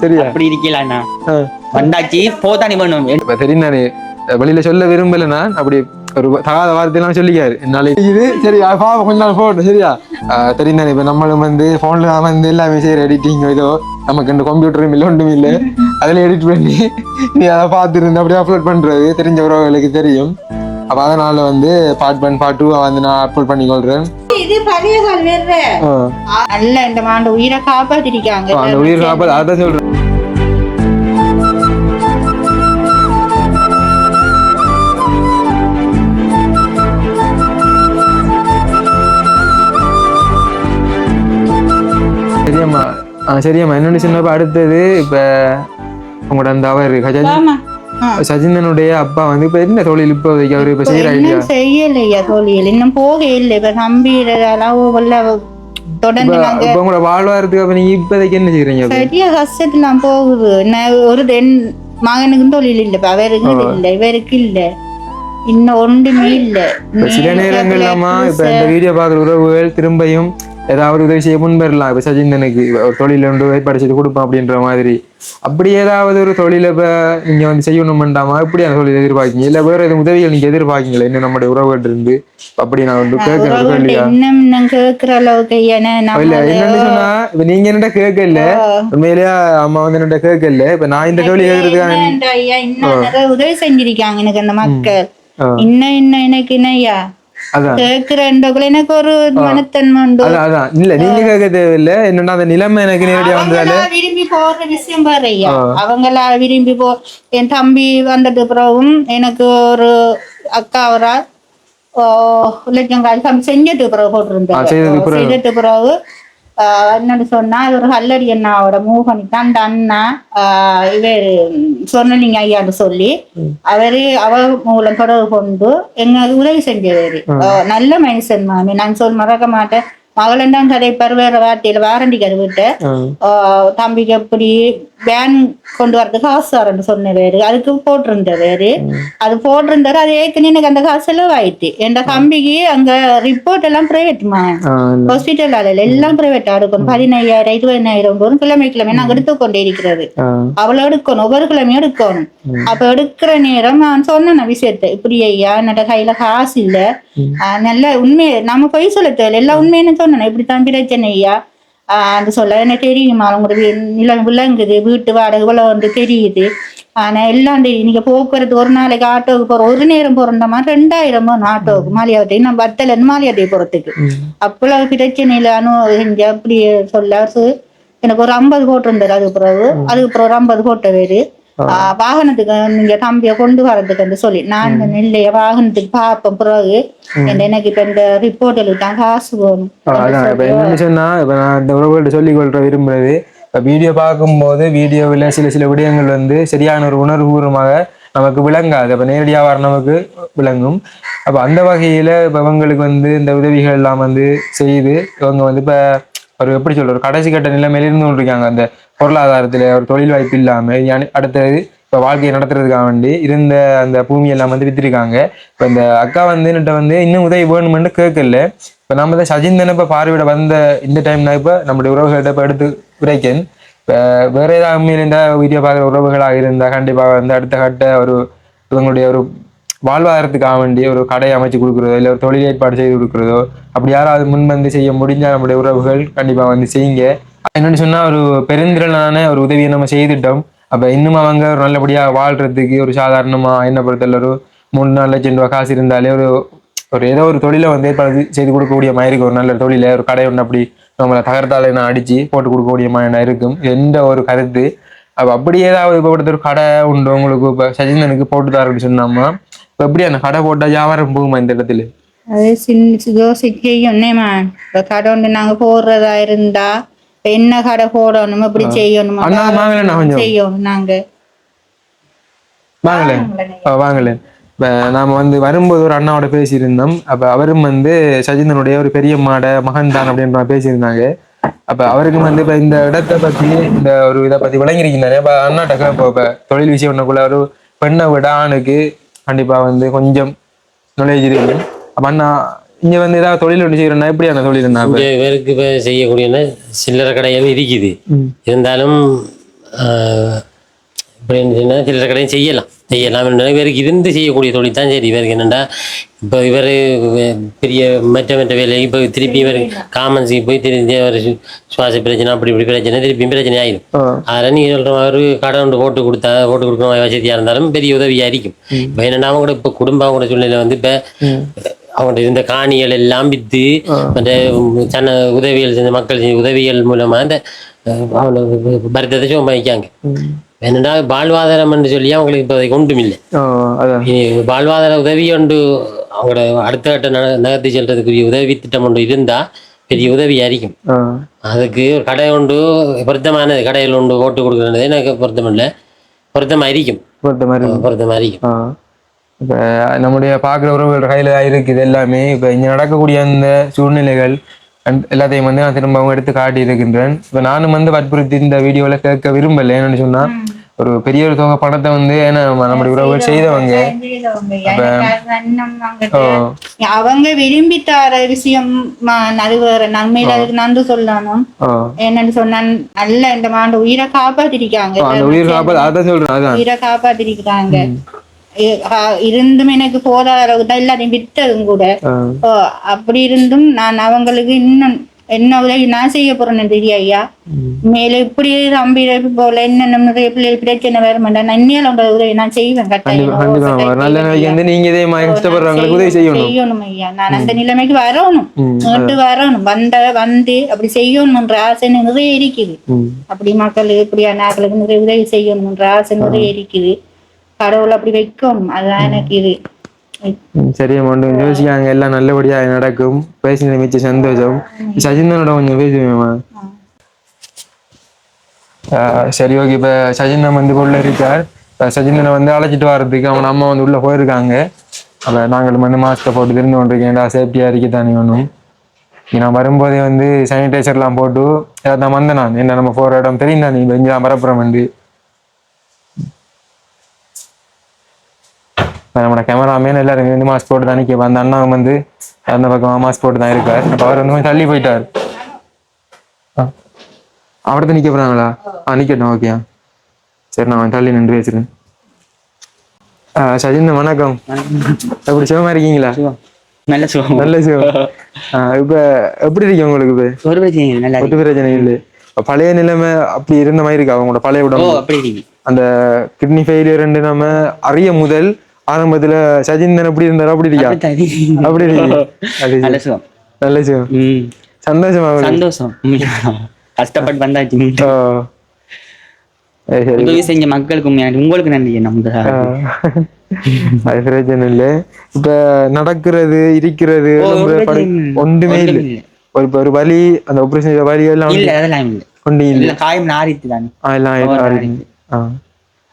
சரியா அப்படி இருக்கலாண்ணா வந்தாச்சு போதானி பண்ணும் இப்ப தெரியும் நானே வெளியில சொல்ல விரும்பல நான் அப்படி ஒரு தகாத வார்த்தையெல்லாம் சொல்லிக்காரு என்னால இது சரி பாவம் கொஞ்ச நாள் போகட்டும் சரியா தெரியும் தானே இப்ப நம்மளும் வந்து போன்ல வந்து எல்லாமே செய்யற எடிட்டிங் ஏதோ நமக்கு இந்த கம்ப்யூட்டரும் இல்லை ஒன்றும் இல்லை அதுல எடிட் பண்ணி நீ அதை பார்த்துருந்து அப்படியே அப்லோட் பண்றது தெரிஞ்ச உறவுகளுக்கு தெரியும் அப்ப அதனால வந்து பார்ட் 1 பார்ட் 2 வந்து நான் அப்லோட் பண்ணி கொள்றேன் இது பழைய கால் வேற நல்ல இந்த மாண்ட உயிரை காப்பாத்திருக்காங்க அந்த உயிர் காப்பாத்து அதான் சொல்றேன் சரியாம்மா சரியாம்மா என்னன்னு சொன்னப்ப அடுத்தது இப்ப உங்களோட அந்த அவர் சஜிந்தனுடைய அப்பா வந்து இப்ப என்ன தொழில் இப்ப அவரு இப்ப செய்யற ஐடியா செய்யலையா தொழில் இன்னும் போக இல்லை இப்ப தம்பி தொடர்ந்து இப்ப உங்களோட வாழ்வாரத்துக்கு அப்ப நீங்க இப்பதைக்கு என்ன செய்யறீங்க சரியா கஷ்டத்துல போகுது ஒரு மகனுக்கும் தொழில் இல்ல அவருக்கு இல்ல இவருக்கு இல்ல இன்னும் ஒன்றுமே இல்ல சில நேரங்கள்லாமா இப்ப இந்த வீடியோ பாக்குற உறவுகள் திரும்பியும் ஏதாவது உதவி செய்ய முன்வரலாம் இப்ப சஜிந்தனுக்கு ஒரு தொழில ஒன்று ஏற்பாடு செய்து கொடுப்போம் அப்படின்ற மாதிரி அப்படி ஏதாவது ஒரு தொழிலை இப்ப நீங்க வந்து செய்யணும்ண்டாமா இப்படியான தொழில் எதிர்பார்க்கீங்க இல்ல வேற எதுவும் உதவிகள் நீங்க எதிர்பார்க்கீங்களா இன்னும் நம்முடைய உறவுகள் இருந்து அப்படி நான் வந்து கேட்கிற அளவுக்கு இல்ல என்னன்னு சொன்னா இப்ப நீங்க என்னட்ட கேட்கல உண்மையிலேயே அம்மா வந்து என்னட்ட கேட்கல இப்ப நான் இந்த தொழில் கேட்கறதுக்கான உதவி செஞ்சிருக்காங்க எனக்கு அந்த மக்கள் இன்னும் எனக்கு என்னையா எனக்கு ஒரு மனத்தன்மை உண்டு அதான் இல்ல நீங்க கேட்க தேவையில்லை என்னன்னா அந்த நிலைமை எனக்கு நேரடியா வந்தாலே விரும்பி போற விஷயம் பாருயா அவங்களா விரும்பி என் தம்பி வந்தது பிறகும் எனக்கு ஒரு அக்கா அவரா லட்சம் காசு செஞ்சுட்டு பிறகு போட்டிருந்தேன் செய்துட்டு பிறகு என்னன்னு சொன்னா ஒரு ஹல்லடி அண்ணாவோட மூகனி தான் அந்த அண்ணா இவர் சொன்னீங்க ஐயான்னு சொல்லி அவ மூலம் தொடர்பு கொண்டு எங்களுக்கு உதவி செஞ்சவர் நல்ல மனுஷன் மாமி நான் மறக்க மாட்டேன் மகளண்டாம் கதைப்பார் வேற வார்த்தையில வாரண்டி கருவிட்ட தம்பிக்கு எப்படி வேன் கொண்டு வரதுக்கு காசு வரன்னு சொன்னவாரு அதுக்கு போட்டிருந்தவாரு அது போட்டிருந்தாரு அது ஏற்கனவே எனக்கு அந்த காசு செலவாயிட்டு என் தம்பிக்கு அங்க ரிப்போர்ட் எல்லாம் பிரைவேட்மா ஹாஸ்பிட்டல் எல்லாம் பிரைவேட்டா எடுக்கணும் 15,000 20,000 கிழமை நாங்க எடுத்துக்கொண்டே இருக்கிறது அவ்வளவு எடுக்கணும் ஒவ்வொரு கிழமையும் எடுக்கணும் அப்ப எடுக்கிற நேரம் நான் சொன்ன விஷயத்த இப்படி ஐயா என்னோட கையில காசு இல்ல நல்ல உண்மையை நம்ம பொய் சொல்ல தேவை எல்லாம் உண்மைன்னு சொன்னேன் இப்படித்தான் பிரச்சனை ஐயா அது சொல்ல என்ன தெரியுமா அவங்களோட நிலம் விளங்குது வீட்டு வாடகை இவ்வளவு வந்து தெரியுது ஆனா எல்லாம் தெரியும் நீங்க போக்குவரத்து ஒரு நாளைக்கு ஆட்டோவுக்கு போற ஒரு நேரம் போறோம்னா 2,000 ஆட்டோவுக்கு மாலியாவட்டை நம்ம பத்தல இருந்து மாலியாட்டை போறதுக்கு அவ்வளவு பிரச்சனையில செஞ்சு அப்படி சொல்ல எனக்கு ஒரு 50 போட்டிருந்தாரு அதுக்கு பிறகு ஒரு 50 போட்ட வேறு வாகனத்துக்கு நீங்க தம்பிய கொண்டு வரதுக்கு சொல்லி நான் இல்லையா வாகனத்துக்கு பார்ப்பேன் பிறகு எனக்கு இப்ப இந்த ரிப்போர்ட் எழுதிட்டான் காசு போகணும் என்னன்னு சொன்னா இப்ப நான் இந்த உறவுகள்ட்ட சொல்லிக் கொள்ற விரும்புறது இப்ப வீடியோ பார்க்கும்போது வீடியோவில் சில விடயங்கள் வந்து சரியான ஒரு உணர்வுபூர்வமாக நமக்கு விளங்காது அப்ப நேரடியாக வர நமக்கு விளங்கும் அப்ப அந்த வகையில இப்ப இவங்களுக்கு வந்து இந்த உதவிகள் எல்லாம் வந்து செய்து இவங்க வந்து இப்ப ஒரு எப்படி சொல்ற ஒரு கடைசி கட்ட நிலைமையில இருந்து கொண்டிருக்காங்க அந்த பொருளாதாரத்துல ஒரு தொழில் வாய்ப்பு இல்லாம அடுத்தது இப்ப வாழ்க்கையை நடத்துறதுக்காக வேண்டி இருந்த அந்த பூமியெல்லாம் வந்து வித்திருக்காங்க இப்ப இந்த அக்கா வந்து என்கிட்ட வந்து இன்னும் உதவி வேணும்னு கேட்கல இப்ப நம்ம தான் சஜிந்தனை இப்ப பார்வையிட வந்த இந்த டைம்னா இப்ப நம்முடைய உறவுகள்கிட்ட இப்ப எடுத்து உரைக்கேன் இப்ப வேற ஏதாவது உண்மையில இந்த வீடியோ பார்க்குற உறவுகளாக இருந்தா கண்டிப்பாக வந்து அடுத்த கட்ட ஒரு இவங்களுடைய ஒரு வாழ்வாதாரத்துக்காக வேண்டிய ஒரு கடையை அமைச்சு கொடுக்குறதோ இல்லை ஒரு தொழில் ஏற்பாடு செய்து கொடுக்குறதோ அப்படி யாராவது முன்வந்து செய்ய முடிஞ்சா நம்முடைய உறவுகள் கண்டிப்பா வந்து செய்யுங்க என்னன்னு சொன்னா ஒரு பெருந்திரளான ஒரு உதவியை நம்ம செய்துட்டோம் அப்ப இன்னும் அவங்க ஒரு நல்லபடியா வாழ்றதுக்கு ஒரு சாதாரணமா என்ன பொறுத்தல ஒரு 3-4 லட்சம் ரூபாய் காசு இருந்தாலே ஒரு ஏதோ ஒரு தொழிலை வந்து ஏற்பாடு செய்து கொடுக்கக்கூடிய மாதிரி ஒரு நல்ல தொழிலை ஒரு கடை ஒன்று அப்படி நம்மளை தகர்த்தாலே நான் அடிச்சு போட்டு கொடுக்கக்கூடிய மாதிரி இருக்கும் எந்த ஒரு கருத்து அப்படி ஏதாவது இப்போ ஒரு கடை உண்டு உங்களுக்கு இப்போ சஜிந்தனுக்கு போட்டு தரேன்னு சொன்னாமா இப்போ எப்படி அந்த கடை போட்டா வியாபாரம் போகுமா இந்த இடத்துல அது யோசிக்கையும்மா இப்போ கடை ஒன்று நாங்க போடுறதா இருந்தா என்ன கடை போடணும் எப்படி செய்யணும் செய்யணும் நாங்க வாங்கலேன் நாம வந்து வரும்போது ஒரு அண்ணாவோட பேசியிருந்தோம் அப்ப அவரும் வந்து சஜிந்தனுடைய ஒரு பெரிய மகன் தான் அப்படின்ற பேசியிருந்தாங்க அப்ப அவருக்கும் வந்து இப்ப இந்த இடத்தை பத்தி இந்த ஒரு இதை பத்தி விளங்கிருக்கீங்க இப்ப அண்ணாட்ட இப்ப தொழில் விஷயம் ஒண்ணுக்குள்ள ஒரு பெண்ணை விட ஆணுக்கு கண்டிப்பா வந்து கொஞ்சம் நாலேஜ் இருக்கு அப்ப அண்ணா இங்க வந்து ஏதாவது தொழில் ஒன்று செய்யறேன்னா எப்படி அந்த தொழில் இவருக்கு இப்ப செய்யக்கூடிய சில்லறை கடைகள் இருக்குது இருந்தாலும் இப்படின்னு சில கடையும் செய்யலாம் இவருக்கு இருந்து செய்யக்கூடிய தொழில் தான் சரி. இவருக்கு என்னென்னா இப்போ இவர் பெரிய மற்ற வேலையை இப்போ திருப்பி இவர் காமன்ஸுக்கு போய் திரும்பி அவர் சுவாச பிரச்சனை அப்படி இப்படி பிரச்சனை திருப்பி பிரச்சனை ஆயிடும். அதனால் நீங்கள் சொல்கிற மாதிரி கடை ஒன்று போட்டு கொடுக்கணும் வசதியாக இருந்தாலும் பெரிய உதவியாக இருக்கும். இப்போ என்னென்னா அவங்க கூட இப்போ குடும்ப சூழ்நிலை வந்து இப்போ அவங்கள்ட்ட இருந்த காணிகள் எல்லாம் விற்று மற்ற சன உதவிகள் செஞ்ச மக்கள் செஞ்ச உதவிகள் மூலமாக அந்த அவங்களுக்கு பரத்தத்தை சோம்பிக்காங்க. என்னடா வாழ்வாதாரம் என்று சொல்லி அவங்களுக்கு இப்போதைக்கு ஒன்றும் இல்லை. வாழ்வாதார உதவி ஒன்று அவங்களோட அடுத்த கட்ட நகர்த்தி செல்றதுக்குரிய உதவி திட்டம் ஒன்று இருந்தால் பெரிய உதவியாக இருக்கும். அதுக்கு கடை ஒன்று பொருத்தமானது கடையில் ஒன்று போட்டு கொடுக்குறது எனக்கு பொருத்தம் இல்லை, பொருத்தமாக இருக்கும். இப்போ நம்முடைய பார்க்குற உறவுகள் கையில் இருக்குது எல்லாமே. இப்போ இங்கே நடக்கக்கூடிய அந்த சூழ்நிலைகள் எல்லாத்தையும் வந்து நான் திரும்ப அவங்க எடுத்து காட்டி இருக்கின்றேன். இப்போ நானும் வந்து வற்புறுத்தி இந்த வீடியோவில் கேட்க விரும்பலை. என்னன்னு சொன்னா ஒரு பெரிய ஒரு தொகை பணத்தை வந்து ஏன்னா நம்முடைய உறவுகள் செய்தவங்க அவங்க விரும்பி தர விஷயம் நடுவேற நன்மையில அதுக்கு நன்றி சொல்லணும். என்னன்னு சொன்னா நல்ல இந்த மாண்டு உயிரை காப்பாத்திருக்காங்க, உயிரை காப்பாத்திருக்கிறாங்க. இருந்தும் எனக்கு போதாத அளவுக்கு தான் எல்லாத்தையும் விட்டதும் கூட. அப்படி இருந்தும் நான் அவங்களுக்கு இன்னும் என்ன உதவி நான் செய்ய போறேன்னு தெரியும் ஐயா. மேல இப்படி தம்பி போல என்ன நிறைய பிள்ளைகள் பிரச்சனை வேற மாட்டேன். நான் இன்னும் உதவி நான் செய்வேன் செய்யணும் ஐயா. நான் அந்த நிலைமைக்கு வரணும் வந்து அப்படி செய்யணும்ன்ற ஆசை நிறைய இருக்குது. அப்படி மக்களுக்கு இப்படியான ஆக்களுக்கு நிறைய உதவி செய்யணும்ன்ற ஆசை நிறைய இருக்குது. கடவுள் அப்படி வைக்கணும், அதுதான் எனக்கு இது. சரியா மட்டும் யோசிக்காங்க, எல்லாம் நல்லபடியா நடக்கும். பேசின மிச்ச சந்தோஷம். சஜிந்தனோட கொஞ்சம் பேசுவேமா? சரி ஓகே. இப்ப சஜிந்தன் வந்து உள்ள இருக்கார். சஜிந்தனை வந்து அழைச்சிட்டு வர்றதுக்கு அவன் அம்மா வந்து உள்ள போயிருக்காங்க. அப்ப நாங்களும் வந்து மாஸ்கை போட்டு திருந்து கொண்டிருக்கேன்டா, சேஃப்டியா இருக்கத்தானே வேணும். நான் வரும்போதே வந்து சானிடைசர்லாம் போட்டு நான் வந்தேன். நான் என்ன நம்ம போற இடம் தெரியும் தான், நீங்க இங்கதான் பரப்புறம் வந்து நம்மளோட கேமராமேன் எல்லாரும் வந்து மாஸ்க் போட்டு தான் நிற்க. அந்த அண்ணா வந்து அந்த பக்கம் மாஸ்க் போட்டு தான் இருக்கார். அப்போ அவர் வந்து கொஞ்சம் தள்ளி போயிட்டார். அவர்தான் நிற்க போறாங்களா? நிக்கட்டும். ஓகே சரி, நான் தள்ளி நின்று பேசுறேன். சஜிந்தன் வணக்கம். எப்படி சிவமா இருக்கீங்களா? நல்ல சிவம். இப்ப எப்படி இருக்கீங்க உங்களுக்கு? இப்ப ஒரு பிரச்சனை இல்லை. பழைய நிலைமை அப்படி இருந்த மாதிரி இருக்கா அவங்களோட பழைய உடம்பு? அந்த கிட்னி ஃபெயிலியர் நம்ம அறிய முதல் ஆரம்பத்துல சஜிந்தன் எப்படி இருந்தாரோ அப்படி இருக்கா? அப்படி நல்ல சிவம். சந்தோஷம். கஷ்டப்பட்டு வந்தாச்சு. செஞ்ச மக்களுக்கு உங்களுக்கு நன்றி. அது பிரச்சனை இல்லை. இப்ப நடக்கிறது இருக்கிறது ஒன்றுமே இல்லை. ஒரு வலி அந்த ஆபரேஷன் வலி எல்லாம் ஒன்றும் இல்லை. காயம் நாரித்து தானே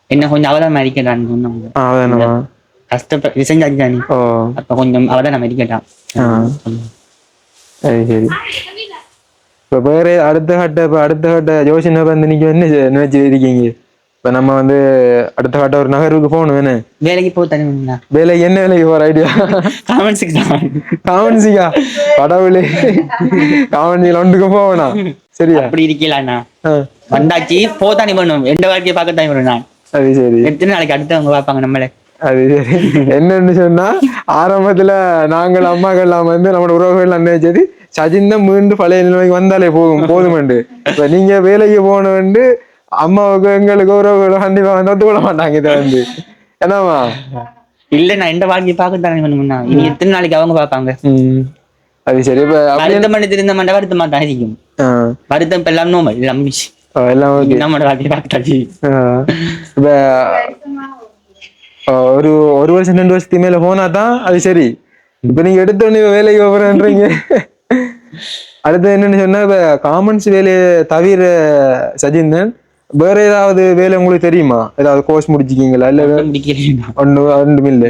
என்ன கொஞ்சம் அவதானம் அடிக்கட்டான்னு கஷ்டப்பட்டு செஞ்சாச்சு தானே. அப்ப கொஞ்சம் அவதானம் அடிக்கட்டான். சரி. இப்ப வேற அடுத்த கட்ட யோசனை வந்து நீங்க என்ன நினைச்சு இருக்கீங்க? இப்ப நம்ம வந்து அடுத்த கட்ட ஒரு நகருக்கு போகணும். என்ன வேலைக்கு போக வேலைக்கு என்ன வேலைக்கு போற ஐடியா? காமன்சிக்கா? கடவுளே, காமன்சியில ஒன்றுக்கு போகணும். சரியா? அப்படி இருக்கலாண்ணா. வந்தாச்சு போதானே பண்ணும். எந்த வாழ்க்கையை பார்க்கத்தான் வரும் நான். அது சரி. எத்தனை நாளைக்கு அடுத்தவங்க பார்ப்பாங்க நம்மளே. அது சரி. என்னன்னு சொன்னா ஆரம்பத்துல நாங்கள் அம்மாக்கள்லாம் வந்து நம்மளோட உறவுகள் நினைச்சது சஜிந்தன் மீண்டும் பழைய நிலைமைக்கு வந்தாலே போதுமெண்டு. இப்ப நீங்க வேலைக்கு போனவண்டு அம்மாவுக்கு எங்களுக்கு உறவுகளும் கண்டிப்பா வந்து ஒத்துக்கொள்ள மாட்டாங்க. இதை வந்து என்னவா இல்ல, நான் எந்த வாழ்க்கையை பார்க்கத்தானே பண்ணும்னா இனி எத்தனை நாளைக்கு அவங்க பார்ப்பாங்க. அது சரி. இப்ப வருத்தம் பண்ணி திருந்த மாட்டா வருத்தமா தான் இருக்கும். வருத்தம் இப்ப எல்லாம் நோம்பல் எல்லாம் நம்மளோட வாழ்க்கையை பார்க்கத்தாச்சு. இப்ப ஒரு வருஷம் 2 வருஷத்துக்கு மேல போனாதான் அது சரி. இப்ப நீங்க எடுத்தோடனே வேலைக்கு போறேன்றீங்க. அடுத்து என்னன்னு சொன்னா, இப்ப காமன்ஸ் வேலையை தவிர சஜிந்தன் வேற ஏதாவது வேலை உங்களுக்கு தெரியுமா? ஏதாவது கோர்ஸ் முடிச்சிருக்கீங்களா? இல்ல ஒன்றும் இல்லை.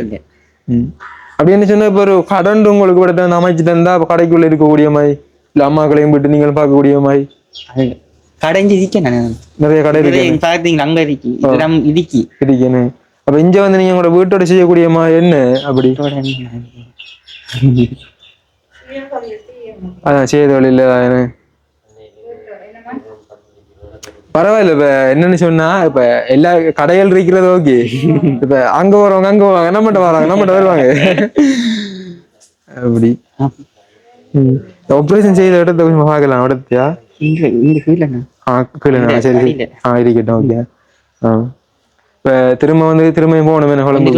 அப்படின்னு சொன்னா இப்ப ஒரு கடன் உங்களுக்கு கூட அமைச்சு தந்தா கடைக்குள்ள இருக்கக்கூடிய மாதிரி இல்ல அம்மாக்களையும் போயிட்டு நீங்களும் பார்க்கக்கூடிய மாதிரி கடைஞ்சி நிறைய கடை இருக்கு. அங்க இருக்கு. அப்ப இங்க வந்து நீங்க உங்களோட வீட்டோட செய்யக்கூடியமா என்ன அப்படி? அதான் செய்த வழி இல்ல. பரவாயில்ல. இப்ப என்னன்னு சொன்னா இப்ப எல்லா கடைகள் இருக்கிறது ஓகே. இப்ப அங்க போறவங்க நம்மகிட்ட வராங்க, நம்மகிட்ட வருவாங்க. அப்படி ஆபரேஷன் செய்த இடத்த கொஞ்சம் பார்க்கலாம். இடத்தியா சரி இருக்கட்டும். ஓகே. இப்ப திரும்பியும் போகணும் என்ன குழம்பு.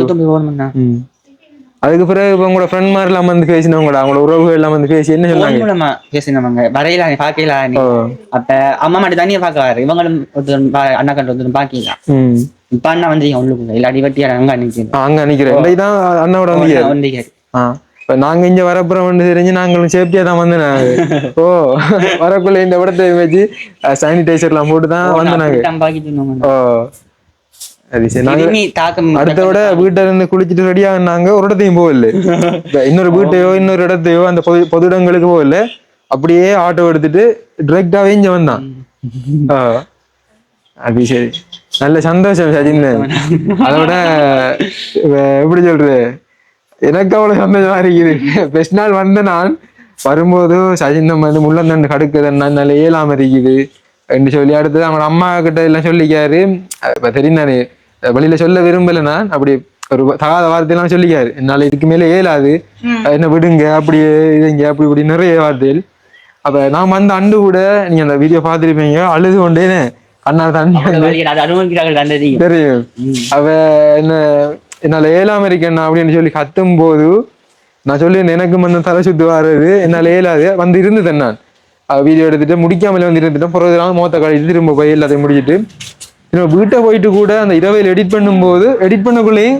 அதுக்கு பிறகு இப்ப உங்களோட ஃப்ரெண்ட் மாதிரி எல்லாம் வந்து பேசினவங்களா, அவங்களோட உறவுகள் எல்லாம் வந்து பேசி என்ன சொன்னாங்க? பேசினவங்க வரையில பாக்கல. அப்ப அம்மா மட்டும் தனியா பாக்குறாரு, இவங்களும் அண்ணா கண்டு வந்து பாக்கலாம். இப்ப அண்ணா வந்து உள்ளுக்குள்ள இல்லாடி வட்டியா அங்க நிக்கிறேன். இதான் அண்ணாவோட வந்து நாங்க இங்க வரப்புறம் வந்து தெரிஞ்சு நாங்களும் சேஃப்டியா தான் வந்து ஓ வரக்குள்ள இந்த இடத்தை வச்சு சானிடைசர் எல்லாம் போட்டுதான் வந்தாங்க. ஓ அது சரி. அடுத்த விட வீட்டுல இருந்து குளிச்சுட்டு ரெடியா இருந்தாங்க. ஒரு இடத்தையும் போகல, இன்னொரு வீட்டையோ இன்னொரு இடத்தையோ அந்த பொது இடங்களுக்கு போகல. அப்படியே ஆட்டோ எடுத்துட்டு டிரெக்டாவே இங்க வந்தான். அது சரி, நல்ல சந்தோஷம் சஜின். அதோட எப்படி சொல்றது, எனக்கு அவ்வளவு சந்தோஷமா இருக்குது. பெஸ்ட் நாள் வந்த நான் வரும்போது சஜின் வந்து முள்ளந்தண்டு கடுக்குது, நல்ல இயலாம இருக்குது என்று சொல்லி அடுத்தது அவங்க அம்மா கிட்ட எல்லாம் சொல்லிக்காரு. இப்ப தெரிந்தானே வெளியில சொல்ல விரும்பல, நான் அப்படி ஒரு தகாத வார்த்தையெல்லாம் சொல்லிக்காரு. என்னால இதுக்கு மேல இயலாது, என்ன விடுங்க, அப்படியே இதுங்க அப்படி இப்படி நிறைய வார்த்தைகள். அப்ப நான் வந்த அண்டு கூட நீங்க அந்த வீடியோ பார்த்துருப்பீங்க, அழுது கொண்டேனே கண்ணா தண்ணி தெரியும். அவ என்ன என்னால ஏழாம இருக்கேன்னா அப்படின்னு சொல்லி கத்தும் போது நான் சொல்லி எனக்கு வந்து தலை சுத்து வர்றது, என்னால ஏழாது வந்து இருந்துட்டேன். நான் வீடியோ எடுத்துட்டு முடிக்காமல வந்து இருந்துட்டேன். பிறகு மோத்த கழிச்சு திரும்ப போய் எல்லாத்தையும் முடிச்சுட்டு வீட்டை போயிட்டு கூட அந்த இரவையில் எடிட் பண்ணும்போது எடிட் பண்ணக்குள்ளேயும்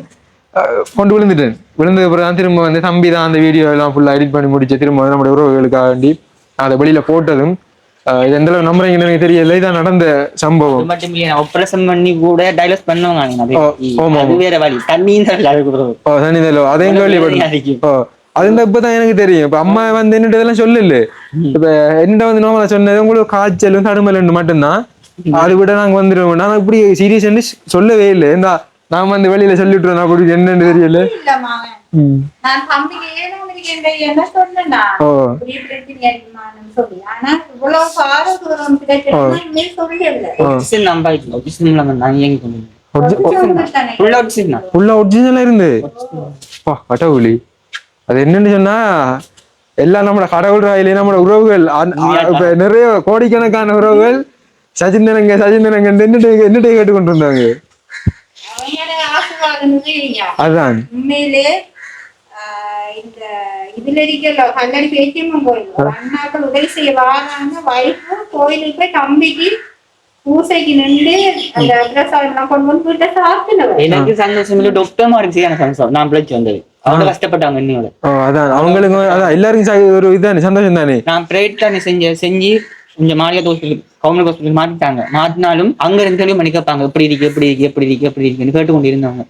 கொண்டு விழுந்துட்டேன். விழுந்தது பிறகு தான் திரும்ப வந்து தம்பி தான் அந்த வீடியோ எல்லாம் ஃபுல்லா எடிட் பண்ணி முடிச்சு திரும்ப நம்முடைய உறவுகளுக்காக வேண்டி அதை வெளியில போட்டதும் இது எந்த அளவு நம்புறீங்கன்னு எனக்கு தெரியல. இதான் நடந்த சம்பவம். ஆபரேஷன் பண்ணி கூட டைலஸ் பண்ணுவாங்க. அதையும் கேள்விப்பட்டேன். அது இப்பதான் எனக்கு தெரியும். இப்ப அம்மா வந்து என்னட்டு இதெல்லாம் சொல்லல. இப்ப என்னட்ட வந்து நோமலா சொன்னது உங்களுக்கு காய்ச்சலும் தடுமலன்னு மட்டும்தான். அது விட நாங்க வந்துடுவோம். நான் இப்படி சீரியஸ் சொல்லவே இல்லை. நான் வந்து வெளியில சொல்லிட்டுறேன் அப்படி என்னன்னு தெரியல. நான் தம்பிக்கு என்ன சொன்னா சொல்லி, ஆனா இவ்வளவு பாரதூரம் கடவுளி. அது என்னன்னு சொன்னா எல்லாம் நம்மளோட கடவுள் ராயிலே நம்மளோட உறவுகள் இப்ப நிறைய கோடிக்கணக்கான உறவுகள் சஜிந்தனங்க என்னட்டே கேட்டு கொண்டு இருந்தாங்க. அதான் உண்மையிலே இந்த இதுல இருக்க கல்லடி பேச்சியம்மன் கோயில் அண்ணாக்கள் உதவி செய்ய வாராங்க. வைஃபு கோயிலுக்கு போய் தம்பிக்கு பூசைக்கு நின்று அந்த பிரசாதம் கொண்டு வந்து வீட்டை சாப்பிட்டு எனக்கு சந்தோஷம் இல்லை. டாக்டர் மாதிரி சந்தோஷம். நான் பிழைச்சு வந்தது அவங்க கஷ்டப்பட்டாங்க. இன்னையோட அதான் அவங்களுக்கு அதான் எல்லாருக்கும் ஒரு இதானே சந்தோஷம் தானே. நான் பிரைட் தானே செஞ்சு கொஞ்சம் மாரியா ஹாஸ்பிட்டல் கவர்மெண்ட் ஹாஸ்பிட்டல் மாத்திட்டாங்க. மாத்தினாலும் அங்க இருந்து தெளிவு பண்ணி கேட்பாங்க எப்படி இருக்குன்னு கேட்டு கொண்டு இருந்தாங்க.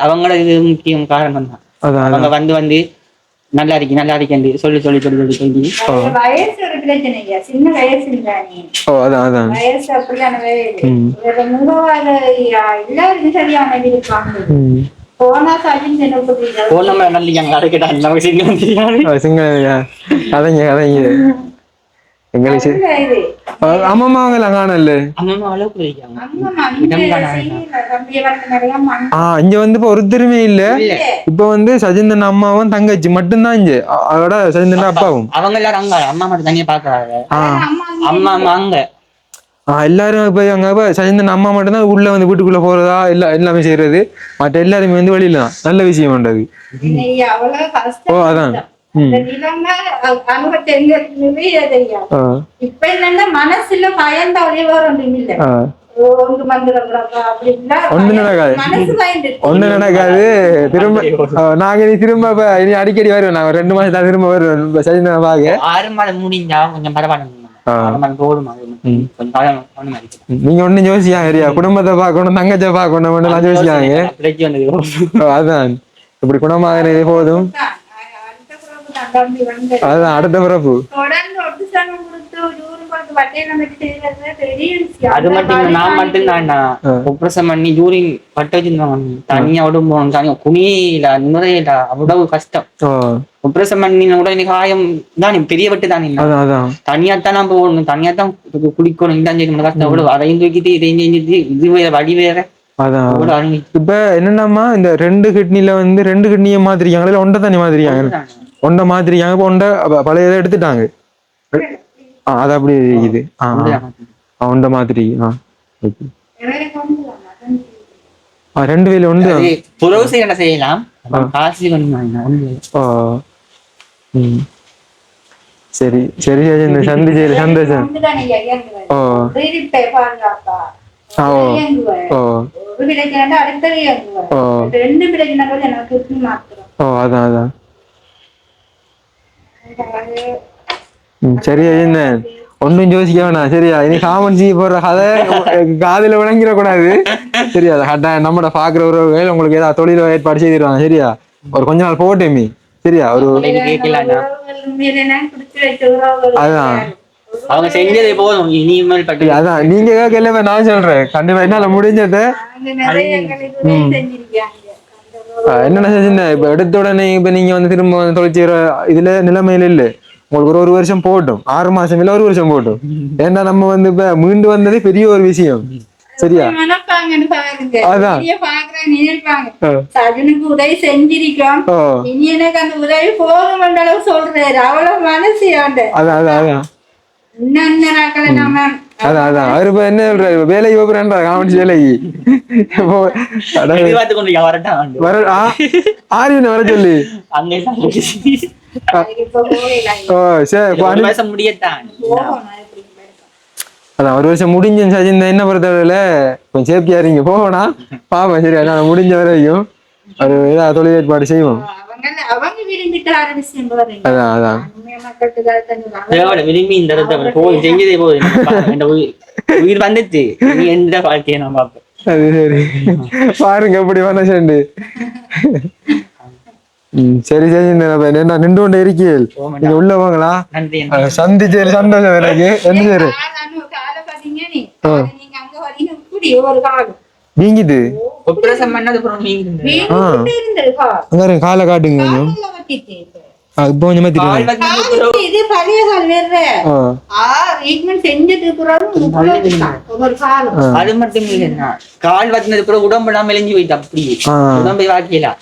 அவங்களோட இது முக்கியம் காரணம் தான். அவங்க வந்து நல்லா இருக்கேன் சொல்லி வயசு ஒரு பிரச்சனை, சின்ன வயசு இல்ல. வயசு அப்படியான எல்லாரும் சரியான இருப்பாங்க. போனா சஜின் அம்மா எல்லாம் காணல. இங்க வந்து இப்ப ஒருத்தருமே இல்ல. இப்ப வந்து சஜிந்தன் அம்மாவும் தங்கச்சி மட்டும்தான் இங்க. அதோட சஜிந்தன் அப்பாவும் அவங்க எல்லாரும் அங்க அம்மா மட்டும் தனியா பாக்குறாங்க. அம்மா அங்க எல்லாரும் இப்ப அங்க சஜிந்தன் அம்மா மட்டும்தான் உள்ள வந்து வீட்டுக்குள்ள போறதா எல்லாமே செய்யறது. மற்ற எல்லாருமே வந்து வெளியில தான். நல்ல விஷயம் பண்றது. அதான் இப்ப என்னன்னா மனசுல பயந்தாலே ஒண்ணு நடக்காது. நாங்க திரும்ப இனி அடிக்கடி வருவேன். நாங்க 2 மாசம் திரும்ப வருவேன் சஜிந்தனை பாக்க. 6 மாதம் முடிஞ்சா கொஞ்சம் பரவாயில்ல. நீங்க ஒண்ணும் யோசிக்காங்க, குடும்பத்தை பார்க்கணும் தங்கச்சை பார்க்கணும் யோசிக்காங்க. அதான் இப்படி குணமாக போதும். அதுதான் அடுத்த பிறப்பு. அது மட்டும் நான் மட்டும் தான்டா ஆபரேஷன் பண்ணி யூரின் பட்டு வச்சிருந்தாங்க. தனியா உடம்பு தனியா குனியில நுரையில அவ்வளவு கஷ்டம். ஆபரேஷன் பண்ணின கூட எனக்கு காயம் தான் பெரிய வெட்டு தான் அதான் தனியாத்தான் நம்ம போடணும், தனியாத்தான் குளிக்கணும், இதான் செய்யணும், கஷ்டம் அவ்வளவு. அதையும் தூக்கிட்டு இதையும் செஞ்சுட்டு இது வேற வழி வேற. அதான் இப்ப என்னன்னாமா இந்த 2 கிட்னில வந்து 2 கிட்னியை மாத்திரிக்காங்க, இல்ல ஒன்றை தண்ணி மாத்திரிக்காங்க, ஒன்றை மாத்திரிக்காங்க. இப்ப ஒன்றை பழைய இதை எடுத்துட்டாங்க. அது அப்படி இருக்குது. ஒன்றை மாத்திரி 2 வேலை உண்டு. புறவு செய்ய செய்யலாம், காசு சரி சரி இந்த சந்திச்சது சந்தோஷம். அதான் அதான் சரி என்ன ஒன்னும் யோசிக்க வேணாம் சரியா. இனி காமன்சி போடுற கதை காதுல விளங்கிட கூடாது சரியா. நம்மட பாக்குற உறவுகள் உங்களுக்கு ஏதாவது தொழில ஏற்பாடு செய்திருவாங்க சரியா. ஒரு கொஞ்ச நாள் போட்டேமி சரியா. ஒரு அதான் அவங்க செஞ்சதே போதும், இனிமேல் பட்டு அதான் நீங்க கேட்கல நான் சொல்றேன். கண்டிப்பா என்னால முடிஞ்சது என்னென்ன செஞ்சேன். இப்ப எடுத்த உடனே இப்ப நீங்க வந்து திரும்ப தொழிற்சிற இதுல நிலைமையில இல்ல. உங்களுக்கு ஒரு வருஷம் போட்டும், 6 மாசம் இல்ல 1 வருஷம் போட்டும். ஏன்னா நம்ம வந்து இப்ப மீண்டு வந்ததே பெரிய ஒரு விஷயம் சரியா. அதான் உதவி செஞ்சிருக்கோம், இனி எனக்கு அந்த உதவி போகும் அளவு சொல்றாரு. அவ்வளவு மனசு அதான் அதான் அதான் அதான் அதான் அவரு இப்ப என்ன சொல்றாரு, வேலைக்கு போறேன்றா காமெடி வேலைக்கு வர சொல்லி அதான் 1 வருஷம் முடிஞ்சுன்னு சஜிந்த என்ன பொறுத்தவரையில கொஞ்சம் சேஃப்டியா இருங்க போனா பாப்பா சரியா. நான் முடிஞ்ச வரைக்கும் ஒரு ஏதாவது தொழில் ஏற்பாடு செய்வோம். அதான் அதான் விரும்பி இந்த செஞ்சதே போதும், உயிர் வந்துச்சு, நீ எந்த வாழ்க்கையை நான் பார்ப்பேன். அது சரி பாருங்க எப்படி மனசு. சரி சரி என்ன நின்று கொண்டு இருக்கீள், நீங்க உள்ள போங்களா. சந்திச்சு சந்தோஷம் எனக்கு. என்ன சரி நீங்கிது காலை காட்டுங்க இப்போ கொஞ்சம் அது மட்டும் இல்லைன்னா கால் வத்தினது பிறகு உடம்புலாம் மெலிஞ்சு போயிட்டு அப்படியே உடம்பை வாக்கியலாம்.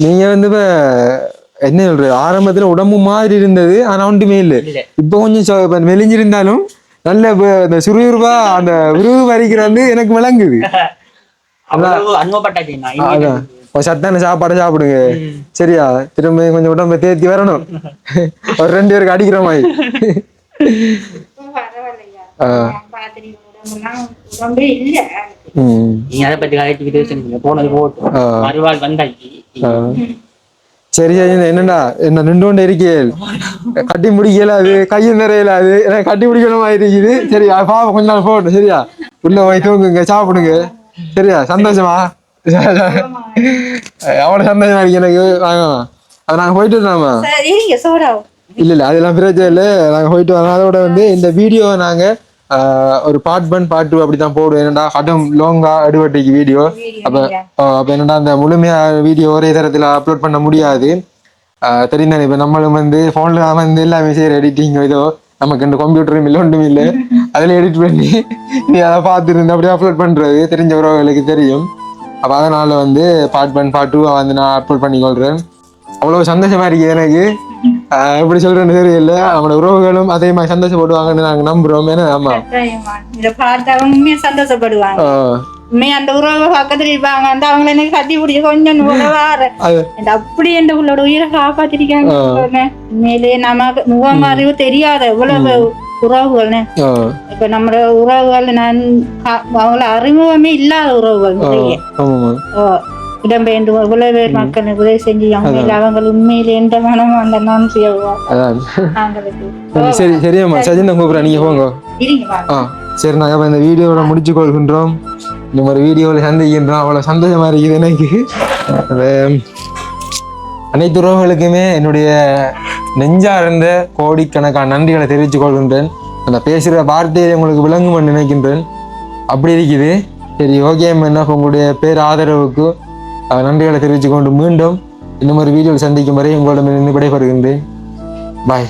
நீங்க வந்து இப்ப என்ன சொல்ற ஆரம்பத்துல உடம்பு மாதிரி இருந்தது ஆனா ஒன்றுமே இல்லை. இப்ப கொஞ்சம் மெலிஞ்சிருந்தாலும் நல்ல இந்த சுறுசுறுப்பா அந்த விறுவிறு வரைக்கிறது எனக்கு விளங்குது. சத்தான சாப்பாடு சாப்பிடுங்க சரியா. திரும்ப கொஞ்சம் உடம்பை தேர்த்தி வரணும், ஒரு 2 பேருக்கு அடிக்கிற மாதிரி. சரி சரி என்னடா என்ன நின்று கொண்டு இருக்கேன், கட்டி முடிக்கல அது கையும் நிறையல அது எனக்கு கட்டி முடிக்கணும் இருக்குது. சரி பாப்பா கொஞ்ச நாள் போகட்டும் சரியா. உள்ள போய் தூங்குங்க சாப்பிடுங்க சரியா. சந்தோஷமா அவ்வளவு சந்தோஷமா இருக்கு எனக்கு. அது நாங்க போயிட்டு வந்தோமா இல்ல இல்ல அதெல்லாம் பிரச்சனை இல்லை, நாங்க போயிட்டு வரோம். அதோட வந்து இந்த வீடியோ நாங்க ஒரு பார்ட் 1 பார்ட் 2 அப்படித்தான் போடுவோம். என்னடா கடும் லாங்கா எடுவட்டிக்கு வீடியோ. அப்ப என்னடா அந்த முழுமையா வீடியோ ஒரே தரத்துல அப்லோட் பண்ண முடியாது தெரியுதானே. இப்ப நம்மளும் வந்து போன்ல வந்து எல்லாமே செய்யற எடிட்டிங் ஏதோ நமக்கு இந்த கம்ப்யூட்டரும் இல்லை ஒன்றும் இல்லை, அதுல எடிட் பண்ணி நீ அதை பார்த்துருந்து அப்படியே அப்லோட் பண்றது தெரிஞ்ச உறவுகளுக்கு தெரியும். அப்ப அதனால வந்து பார்ட் 1 பார்ட் 2 வந்து நான் அப்லோட் பண்ணிக்கொள்றேன். அவ்வளவு சந்தோஷமா இருக்கு எனக்கு. எப்படி சொல்றேன்னு தெரியல, நம்மளோட உறவுகளும் அதே மாதிரி சந்தோஷப்படுவாங்கன்னு நாங்க நம்புறோம். ஏன்னா ஆமா இதை பார்த்தவங்க சந்தோஷப்படுவாங்க. அந்த உறவு பக்கத்துல இருப்பாங்க, அந்த அவங்களை எனக்கு கட்டி பிடிச்சி கொஞ்சம் உறவாரு அப்படி என்ற உங்களோட உயிரை காப்பாத்திருக்காங்க. மேலே நமக்கு முகம் அறிவு தெரியாத இவ்வளவு உறவுகள்னு. இப்ப நம்ம உறவுகள் நான் அவங்கள அறிமுகமே இல்லாத உறவுகள் நிறைய இடம்பெயர்ந்து இவ்வளவு பேர் மக்களுக்கு உதவி செஞ்சு அவங்க உண்மையில எந்த மனமும் அந்த நான் சரி சரியாம்மா சஜின் கூப்பிடுறேன் நீங்க போங்க. சரி நாங்க இந்த வீடியோட முடிச்சு கொள்கின்றோம். இந்த மாதிரி வீடியோவில் சந்திக்கின்றோம். அவ்வளவு சந்தோஷமா இருக்குது எனக்கு. அனைத்து உறவுகளுக்குமே என்னுடைய நெஞ்சார்ந்த கோடிக்கணக்கான நன்றிகளை தெரிவித்துக் கொள்கின்றேன். அந்த பேசுகிற வார்த்தையை உங்களுக்கு விளங்குமென்னு நினைக்கின்றேன். அப்படி இருக்குது. சரி ஓகே என்ன உங்களுடைய பேர் ஆதரவுக்கு நன்றிகளை தெரிவித்துக் கொண்டு மீண்டும் இன்னும் ஒரு வீடியோவில் சந்திக்கும் வரை உங்களிடமிருந்து விடைபெறுகின்றேன். பாய்.